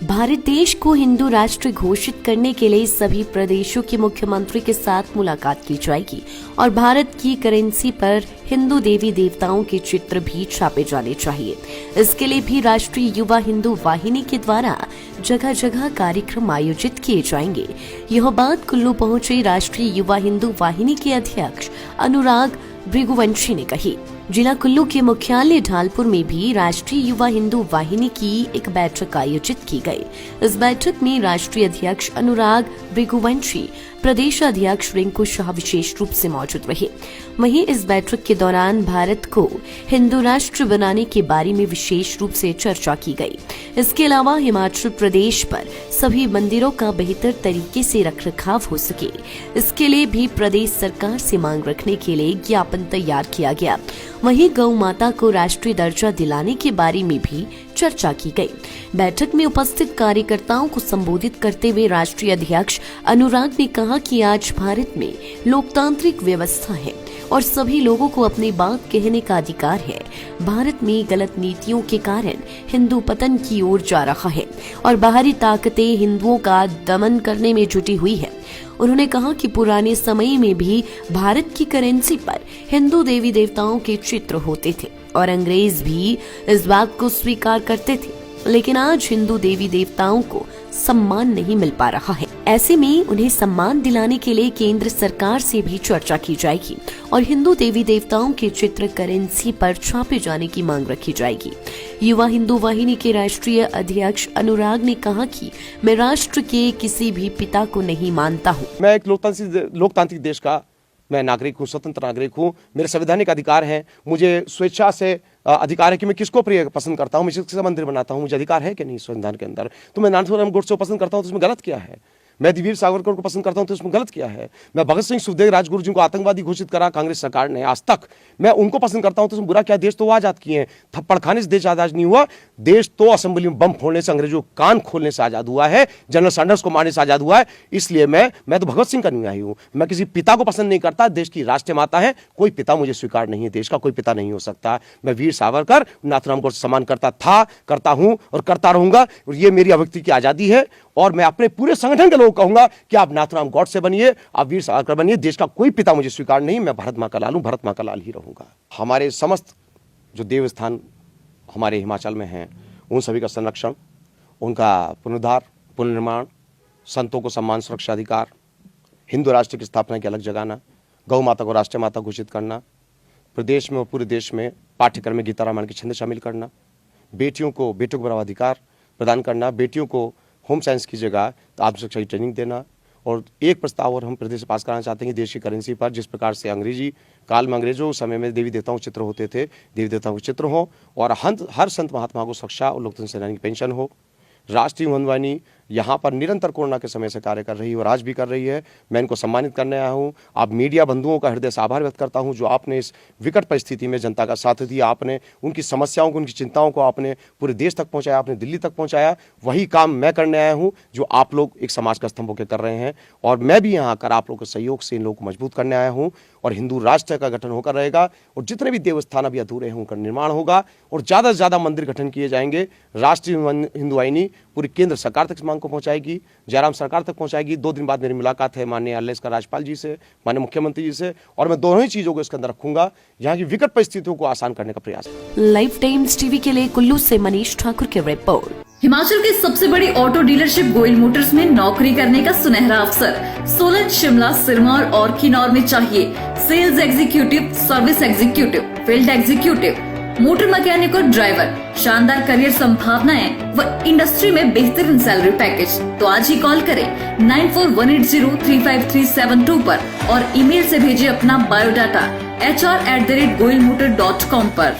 भारत देश को हिंदू राष्ट्र घोषित करने के लिए सभी प्रदेशों के मुख्यमंत्री के साथ मुलाकात की जाएगी और भारत की करेंसी पर हिंदू देवी देवताओं के चित्र भी छापे जाने चाहिए। इसके लिए भी राष्ट्रीय युवा हिंदू वाहिनी के द्वारा जगह जगह कार्यक्रम आयोजित किए जाएंगे। यह बात कुल्लू पहुंचे राष्ट्रीय युवा हिंदू वाहिनी के अध्यक्ष अनुराग भृगुवंशी ने कही। जिला कुल्लू के मुख्यालय ढालपुर में भी राष्ट्रीय युवा हिंदू वाहिनी की एक बैठक आयोजित की गई। इस बैठक में राष्ट्रीय अध्यक्ष अनुराग भृगुवंशी, प्रदेश अध्यक्ष रिंकू शाह विशेष रूप से मौजूद रहे। वहीं इस बैठक के दौरान भारत को हिंदू राष्ट्र बनाने के बारे में विशेष रूप से चर्चा की गई। इसके अलावा हिमाचल प्रदेश पर सभी मंदिरों का बेहतर तरीके से रखरखाव हो सके, इसके लिए भी प्रदेश सरकार से मांग रखने के लिए ज्ञापन तैयार किया गया। वहीं गौ माता को राष्ट्रीय दर्जा दिलाने के बारे में भी चर्चा की गई। बैठक में उपस्थित कार्यकर्ताओं को संबोधित करते हुए राष्ट्रीय अध्यक्ष अनुराग ने कहा कि आज भारत में लोकतांत्रिक व्यवस्था है और सभी लोगों को अपनी बात कहने का अधिकार है। भारत में गलत नीतियों के कारण हिंदू पतन की ओर जा रहा है और बाहरी ताकतें हिंदुओं का दमन करने में जुटी हुई है। उन्होंने कहा कि पुराने समय में भी भारत की करेंसी पर हिंदू देवी देवताओं के चित्र होते थे और अंग्रेज भी इस बात को स्वीकार करते थे, लेकिन आज हिंदू देवी देवताओं को सम्मान नहीं मिल पा रहा है। ऐसे में उन्हें सम्मान दिलाने के लिए केंद्र सरकार से भी चर्चा की जाएगी और हिंदू देवी देवताओं के चित्र करेंसी पर छापे जाने की मांग रखी जाएगी। युवा हिंदू वाहिनी के राष्ट्रीय अध्यक्ष अनुराग ने कहा कि मैं राष्ट्र के किसी भी पिता को नहीं मानता हूँ। मैं एक लोकतांत्रिक देश का मैं नागरिक हूँ, स्वतंत्र नागरिक हूँ। मेरे संवैधानिक अधिकार हैं। मुझे स्वेच्छा से अधिकार है कि मैं किसको प्रिय पसंद करता हूँ, मैं किसका मंदिर बनाता हूँ। मुझे अधिकार है कि नहीं संविधान के अंदर? तो मैं नाथूराम गोडसे को पसंद करता हूँ तो उसमें गलत क्या है? मैं वीर सावरकर को पसंद करता हूं तो उसमें गलत क्या है? मैं भगत सिंह, सुखदेव, राजगुरु जी को आतंकवादी घोषित करा कांग्रेस सरकार ने आज तक, मैं उनको पसंद करता हूं तो उसमें बुरा क्या? देश तो वो आजाद किए हैं। थप्पड़ खाने से देश आजाद नहीं हुआ। देश तो असेंबली में बम फोड़ने से, अंग्रेजों को कान खोलने से आजाद हुआ है, जनरल सैंडर्स को मारने से आजाद हुआ है। इसलिए मैं तो भगत सिंह का अनुयायी हूं। मैं किसी पिता को पसंद नहीं करता। देश की राष्ट्रीय माता है, कोई पिता मुझे स्वीकार नहीं है। देश का कोई पिता नहीं हो सकता। मैं वीर सावरकर, नाथूराम गोडसे सम्मान करता था, करता हूं और करता रहूंगा। और ये मेरी अभिव्यक्ति की आजादी है और मैं अपने पूरे संगठन के लोगों को कहूंगा कि आप नाथूराम गोडसे बनिए, आप वीर सावरकर बनिए। देश का कोई पिता मुझे स्वीकार नहीं। मैं भारत मां का लाल हूं, भारत मां का लाल ही रहूंगा। हमारे समस्त जो देवस्थान हमारे हिमाचल में हैं, उन सभी का संरक्षण, उनका पुनरुद्धार, पुनर्निर्माण, संतों को सम्मान, सुरक्षा अधिकार, हिंदू राष्ट्र की स्थापना की अलग जगाना, गौ माता को राष्ट्रीय माता घोषित करना, प्रदेश में और पूरे देश में पाठ्यक्रम में गीता रामायण के छंद शामिल करना, बेटियों को बराबर अधिकार प्रदान करना, बेटियों को होम साइंस की जगह आत्मरक्षा की ट्रेनिंग देना। और एक प्रस्ताव और हम प्रदेश से पास कराना चाहते हैं कि देश की करेंसी पर जिस प्रकार से अंग्रेजी काल में अंग्रेजों समय में देवी देवताओं के चित्र होते थे, देवी देवताओं के चित्र हो और हर संत महात्मा को सुरक्षा और लोकतंत्र सेनानी की पेंशन हो। राष्ट्रीय युवा वाहिनी यहाँ पर निरंतर कोरोना के समय से कार्य कर रही है और आज भी कर रही है। मैं इनको सम्मानित करने आया हूँ। आप मीडिया बंधुओं का हृदय से आभार व्यक्त करता हूँ जो आपने इस विकट परिस्थिति में जनता का साथ दिया। आपने उनकी समस्याओं को, उनकी चिंताओं को आपने पूरे देश तक पहुँचाया, आपने दिल्ली तक पहुँचाया। वही काम मैं करने आया हूँ जो आप लोग एक समाज का स्तंभ होकर कर रहे हैं और मैं भी यहाँ आकर आप लोगों के सहयोग से इन लोगों को मजबूत करने आया हूँ। और हिंदू राष्ट्र का गठन होकर रहेगा और जितने भी देवस्थान अभी अधूरे हैं उनका निर्माण होगा और ज़्यादा से ज़्यादा मंदिर गठन किए जाएंगे। राष्ट्रीय हिंदू वाहिनी पूरी केंद्र सरकार तक इस मांग को पहुंचाएगी, जयराम सरकार तक पहुंचाएगी। 2 दिन बाद मेरी मुलाकात है माननीय एलएस का राज्यपाल जी से, माननीय मुख्यमंत्री जी से और मैं दोनों ही चीजों को इसके अंदर रखूंगा। यहाँ की विकट परिस्थितियों को आसान करने का प्रयास। लाइफ टाइम्स टीवी के लिए कुल्लू से मनीष ठाकुर की रिपोर्ट। हिमाचल की सबसे बड़ी ऑटो डीलरशिप गोयल मोटर्स में नौकरी करने का सुनहरा अवसर। सोलन, शिमला, सिरमौर और किन्नौर में चाहिए sales executive, service executive, field executive, motor mechanic और ड्राइवर। शानदार करियर संभावनाएं व इंडस्ट्री में बेहतरीन सैलरी पैकेज। तो आज ही कॉल करें 9418035372 पर और ईमेल से भेजिए अपना बायोडाटा hr@goilmotor.com पर।